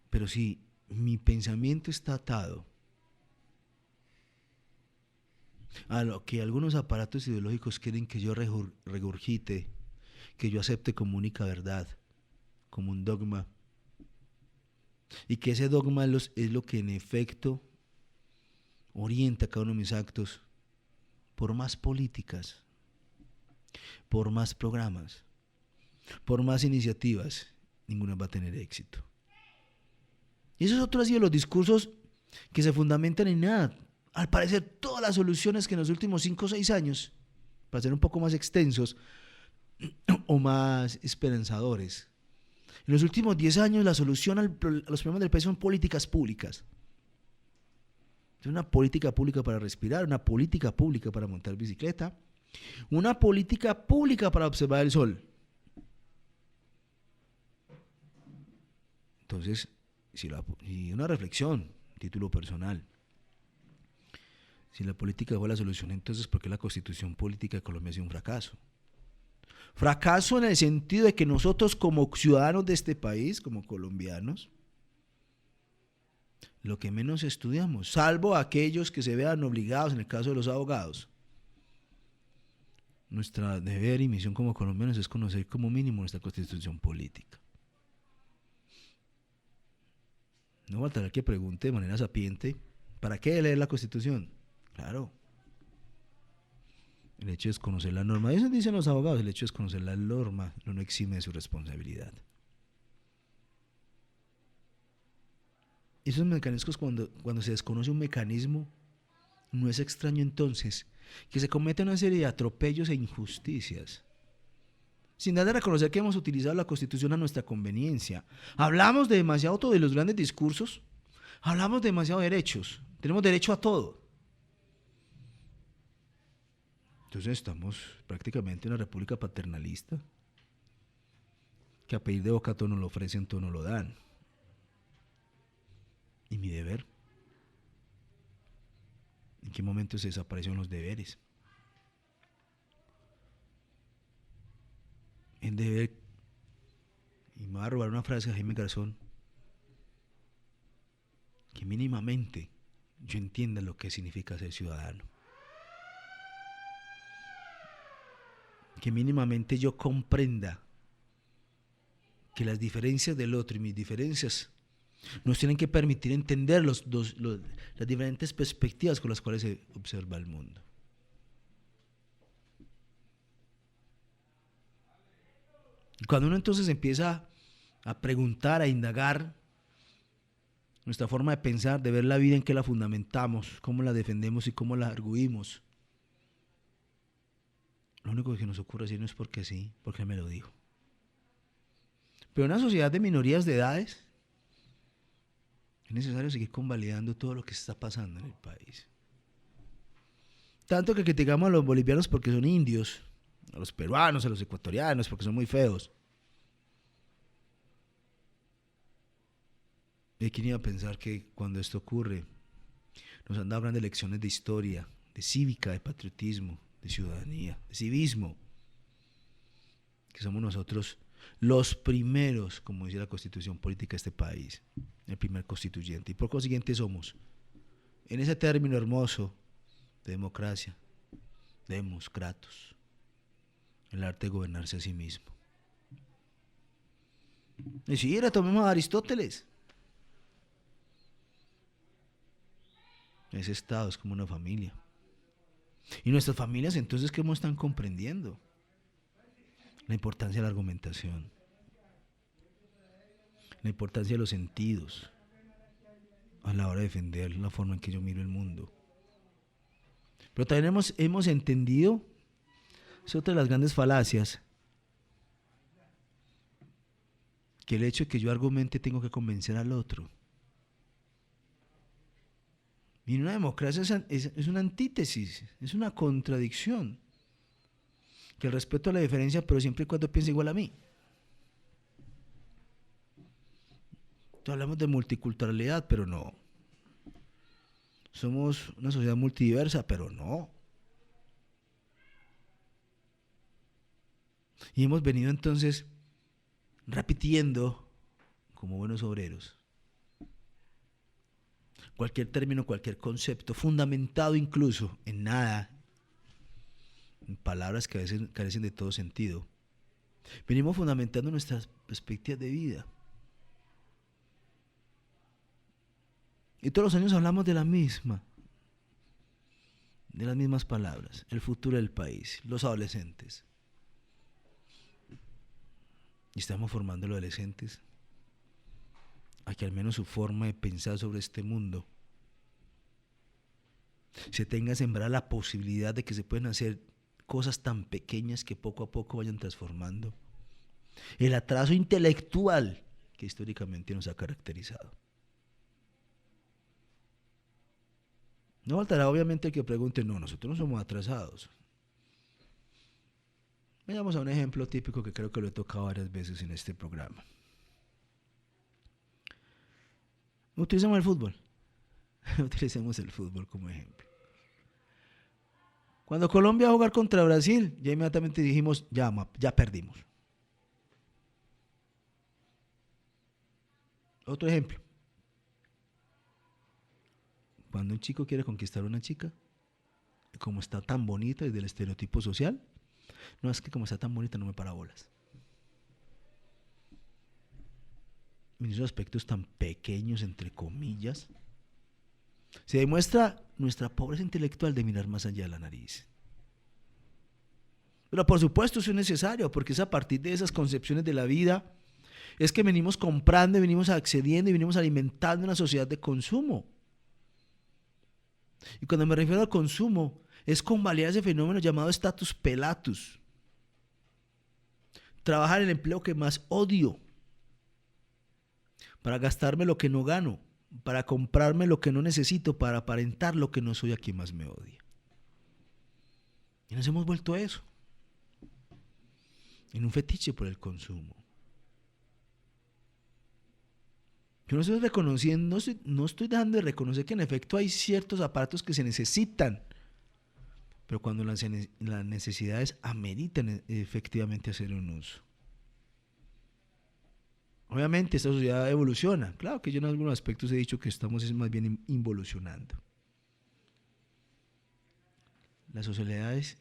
Pero si mi pensamiento está atado a lo que algunos aparatos ideológicos quieren que yo regurgite, que yo acepte como única verdad, como un dogma, y que ese dogma es lo que en efecto orienta cada uno de mis actos, por más políticas, por más programas, por más iniciativas, ninguna va a tener éxito. Y eso es otro así de los discursos que se fundamentan en nada. Al parecer, todas las soluciones que en los últimos 5 o 6 años, para ser un poco más extensos o más esperanzadores, en los últimos 10 años la solución a los problemas del país son políticas públicas. Una política pública para respirar, una política pública para montar bicicleta, una política pública para observar el sol. Entonces, y una reflexión, título personal. Si la política fue la solución, entonces ¿por qué la constitución política de Colombia ha sido un fracaso? Fracaso en el sentido de que nosotros como ciudadanos de este país, como colombianos, lo que menos estudiamos, salvo aquellos que se vean obligados en el caso de los abogados. Nuestra deber y misión como colombianos es conocer como mínimo nuestra constitución política. No faltará que pregunte de manera sapiente, ¿para qué leer la constitución? Claro. El hecho es conocer la norma. Eso dicen los abogados, el hecho es conocer la norma, no exime de su responsabilidad. Esos mecanismos, cuando se desconoce un mecanismo, no es extraño entonces que se cometa una serie de atropellos e injusticias, sin dar a reconocer que hemos utilizado la Constitución a nuestra conveniencia. Hablamos de demasiado todo de los grandes discursos, hablamos de demasiado derechos, tenemos derecho a todo. Entonces estamos prácticamente en una república paternalista, que a pedir de boca todo nos lo ofrecen, todo nos lo dan. ¿Y mi deber? ¿En qué momento se desaparecieron los deberes? El deber, y me voy a robar una frase de Jaime Garzón, que mínimamente yo entienda lo que significa ser ciudadano. Que mínimamente yo comprenda que las diferencias del otro y mis diferencias nos tienen que permitir entender las diferentes perspectivas con las cuales se observa el mundo. Y cuando uno entonces empieza a preguntar, a indagar nuestra forma de pensar, de ver la vida, en qué la fundamentamos, cómo la defendemos y cómo la arguimos, lo único que nos ocurre decir no es porque sí, porque él me lo dijo. Pero en una sociedad de minorías de edades, es necesario seguir convalidando todo lo que está pasando en el país. Tanto que criticamos a los bolivianos porque son indios, a los peruanos, a los ecuatorianos porque son muy feos. ¿Y quién iba a pensar que cuando esto ocurre nos han dado grandes lecciones de historia, de cívica, de patriotismo, de ciudadanía, de civismo? que somos nosotros los primeros, como dice la Constitución Política de este país, el primer constituyente, y por consiguiente somos, en ese término hermoso de democracia, demoscratos, el arte de gobernarse a sí mismo. Y si tomemos a Aristóteles, ese Estado es como una familia. Y nuestras familias entonces, ¿cómo están comprendiendo la importancia de la argumentación? La importancia de los sentidos a la hora de defender la forma en que yo miro el mundo. Pero también hemos entendido, es otra de las grandes falacias, que el hecho de que yo argumente tengo que convencer al otro. Y en una democracia es una antítesis, es una contradicción. Que el respeto a la diferencia, pero siempre y cuando piense igual a mí. Entonces hablamos de multiculturalidad, pero no. Somos una sociedad multidiversa, pero no. Y hemos venido entonces repitiendo como buenos obreros cualquier término, cualquier concepto, fundamentado incluso en nada, en palabras que a veces carecen de todo sentido. Venimos fundamentando nuestras perspectivas de vida. Y todos los años hablamos de las mismas palabras, el futuro del país, los adolescentes. Y estamos formando a los adolescentes a que al menos su forma de pensar sobre este mundo se tenga sembrada la posibilidad de que se pueden hacer cosas tan pequeñas que poco a poco vayan transformando el atraso intelectual que históricamente nos ha caracterizado. No faltará obviamente el que pregunte, no, nosotros no somos atrasados. Vayamos a un ejemplo típico que creo que lo he tocado varias veces en este programa. Utilicemos el fútbol. Utilicemos el fútbol como ejemplo. Cuando Colombia va a jugar contra Brasil, ya inmediatamente dijimos, ya perdimos. Otro ejemplo. Cuando un chico quiere conquistar a una chica, como está tan bonita y del estereotipo social, no, es que como está tan bonita no me para bolas. En esos aspectos tan pequeños, entre comillas, se demuestra nuestra pobreza intelectual de mirar más allá de la nariz. Pero por supuesto eso es necesario, porque es a partir de esas concepciones de la vida es que venimos comprando y venimos accediendo y venimos alimentando una sociedad de consumo. Y cuando me refiero al consumo, es convalidar ese fenómeno llamado status pelatus. Trabajar en el empleo que más odio, para gastarme lo que no gano, para comprarme lo que no necesito, para aparentar lo que no soy a quien más me odia. Y nos hemos vuelto a eso, en un fetiche por el consumo. Yo no estoy reconociendo, no estoy dejando de reconocer que en efecto hay ciertos aparatos que se necesitan, pero cuando las necesidades ameritan efectivamente hacer un uso. Obviamente esta sociedad evoluciona. Claro que yo en algunos aspectos he dicho que estamos más bien involucionando. Las sociedades,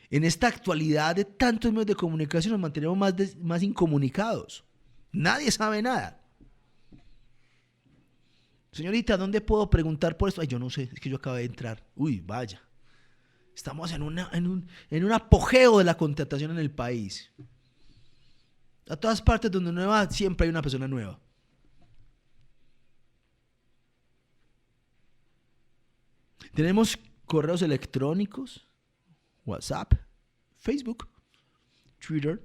en esta actualidad de tantos medios de comunicación nos mantenemos más incomunicados. Nadie sabe nada. Señorita, ¿dónde puedo preguntar por esto? Ay, yo no sé, es que yo acabo de entrar. Uy, vaya. Estamos en un apogeo de la contratación en el país. A todas partes donde uno va, siempre hay una persona nueva. Tenemos correos electrónicos, WhatsApp, Facebook, Twitter,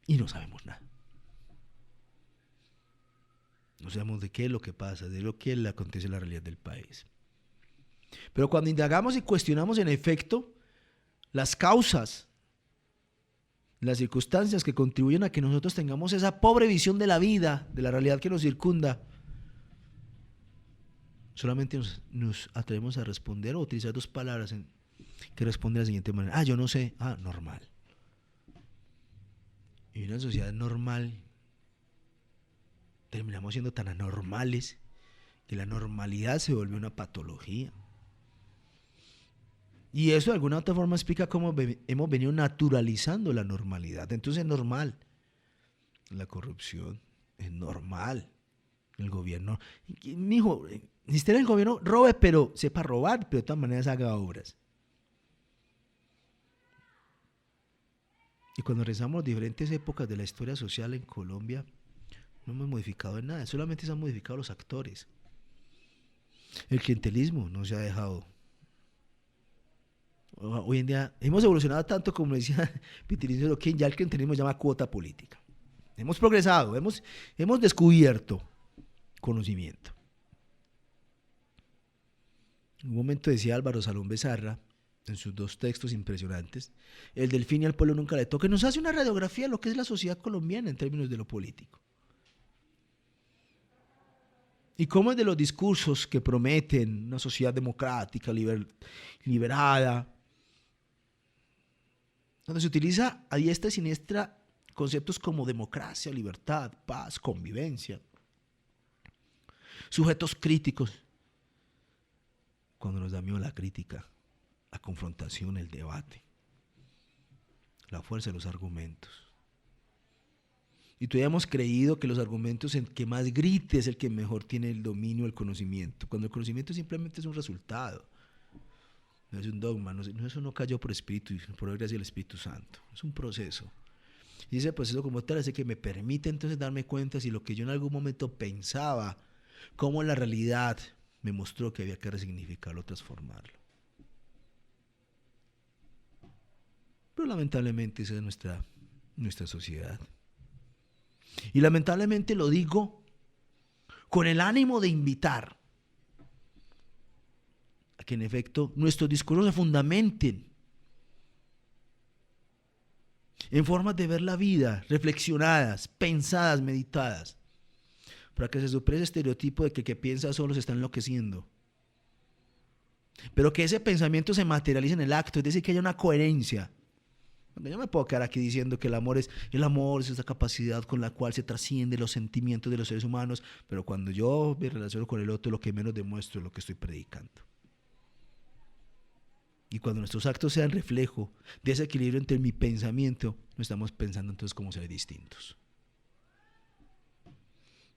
y no sabemos nada. No sabemos de qué es lo que pasa, de lo que le acontece en la realidad del país. Pero cuando indagamos y cuestionamos en efecto las causas, las circunstancias que contribuyen a que nosotros tengamos esa pobre visión de la vida, de la realidad que nos circunda, solamente nos atrevemos a responder o utilizar dos palabras que responden de la siguiente manera. Yo no sé. Normal. Y en una sociedad normal terminamos siendo tan anormales que la normalidad se vuelve una patología. Y eso de alguna otra forma explica cómo hemos venido naturalizando la normalidad. Entonces es normal la corrupción, es normal el gobierno. Mijo, si esté en el gobierno, robe, pero sepa robar, pero de todas maneras haga obras. Y cuando revisamos diferentes épocas de la historia social en Colombia, no hemos modificado en nada, solamente se han modificado los actores. El clientelismo no se ha dejado. Hoy en día hemos evolucionado tanto, como decía Pitilín, que ya el clientelismo se llama cuota política. Hemos progresado, hemos descubierto conocimiento. En un momento decía Álvaro Salón Becerra, en sus dos textos impresionantes, el del fin y al pueblo nunca le toca, nos hace una radiografía de lo que es la sociedad colombiana en términos de lo político. Y cómo es de los discursos que prometen una sociedad democrática, liberada, donde se utiliza a diestra y siniestra conceptos como democracia, libertad, paz, convivencia, sujetos críticos, cuando nos da miedo la crítica, la confrontación, el debate, la fuerza de los argumentos. Y todavía hemos creído que los argumentos, el que más grite es el que mejor tiene el dominio del conocimiento, cuando el conocimiento simplemente es un resultado, no es un dogma, eso no cayó por espíritu, por gracia del Espíritu Santo, es un proceso. Y ese proceso como tal es el que me permite entonces darme cuenta si lo que yo en algún momento pensaba, cómo la realidad me mostró que había que resignificarlo, transformarlo. Pero lamentablemente esa es nuestra sociedad. Y lamentablemente lo digo con el ánimo de invitar a que en efecto nuestros discursos se fundamenten en formas de ver la vida, reflexionadas, pensadas, meditadas, para que se supere ese estereotipo de que el que piensa solo se está enloqueciendo. Pero que ese pensamiento se materialice en el acto, es decir, que haya una coherencia. Yo me puedo quedar aquí diciendo que el amor es esa capacidad con la cual se trasciende los sentimientos de los seres humanos, pero cuando yo me relaciono con el otro, lo que menos demuestro es lo que estoy predicando. Y cuando nuestros actos sean reflejo de ese equilibrio entre mi pensamiento, no estamos pensando entonces como seres distintos.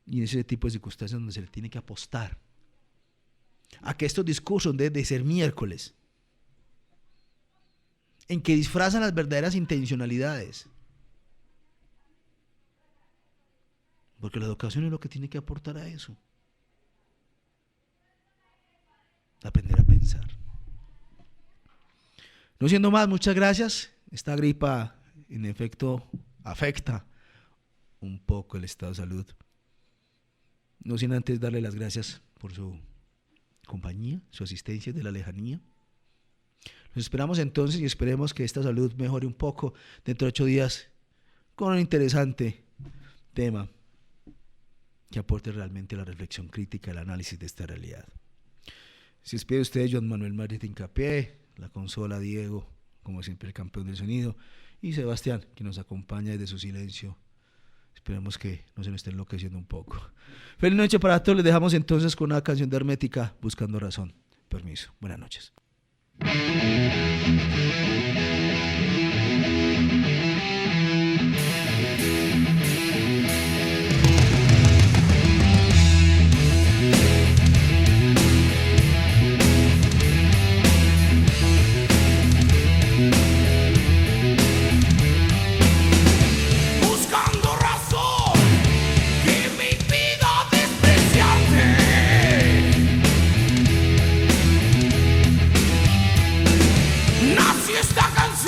Y en ese tipo de circunstancias donde se le tiene que apostar a que estos discursos deben de ser miércoles, en que disfrazan las verdaderas intencionalidades. Porque la educación es lo que tiene que aportar a eso. Aprender a pensar. No siendo más, muchas gracias. Esta gripa, en efecto, afecta un poco el estado de salud. No sin antes darle las gracias por su compañía, su asistencia de la lejanía. Nos esperamos entonces y esperemos que esta salud mejore un poco dentro de 8 días con un interesante tema que aporte realmente la reflexión crítica, el análisis de esta realidad. Se despide usted Joan Manuel Madrid Hincapié, la consola Diego, como siempre el campeón del sonido, y Sebastián, que nos acompaña desde su silencio. Esperemos que no se nos esté enloqueciendo un poco. Feliz noche para todos, les dejamos entonces con una canción de Hermética, Buscando Razón. Permiso, buenas noches. Buscando razón que me impida despreciarte. Nació esta canción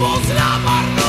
vivos la barra.